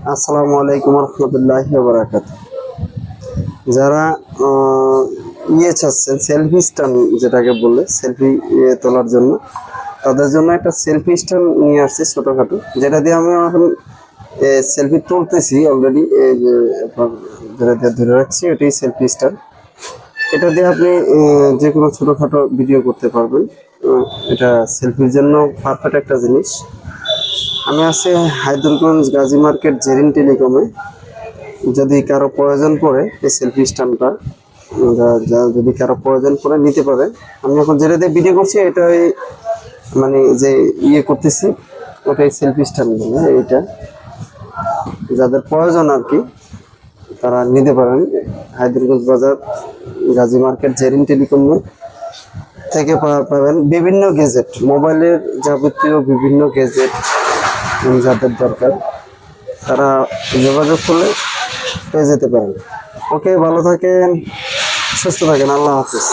আসসালামু আলাইকুম রহমতুল্লাহি ওয়া বারাকাতুহু। যারা চাচ্ছেন সেলফি স্ট্যান্ড, যেটাকে বলে সেলফি তোলার জন্য, তাদের জন্য একটা সেলফি স্ট্যান্ড নিয়ে আসছি ছোটখাটো, যেটা দিয়ে আমি এখন সেলফি তুলতেছি অলরেডি। এই যে আপনার যেটা দিয়ে ধরে রাখছি এটাই সেলফি স্ট্যান্ড। এটা দিয়ে আপনি যে কোনো ছোটখাটো ভিডিও করতে পারবেন। এটা সেলফির জন্য পারফেক্ট একটা জিনিস। আমি আছি হায়দরগঞ্জ গাজী মার্কেট জেরিন টেলিকমে। যদি কারো প্রয়োজন পড়ে এই সেলফি স্ট্যান্ডটা, যদি কারো প্রয়োজন পড়ে নিতে পারে। আমি এখন যেটা দিয়ে ভিডিও করছি এটাই, মানে যে করতেছি ওটাই সেলফি স্ট্যান্ড বলে। এইটা যাদের প্রয়োজন আর কি, তারা নিতে পারেন। হায়দরগঞ্জ বাজার গাজী মার্কেট জেরিন টেলিকম থেকে পাবেন বিভিন্ন গেজেট, মোবাইলের যাবতীয় বিভিন্ন গেজেট যাদের দরকার তারা যোগাযোগ করলে পেয়ে যেতে পারেন। ওকে, ভালো থাকেন, সুস্থ থাকেন, আল্লাহ হাফিজ।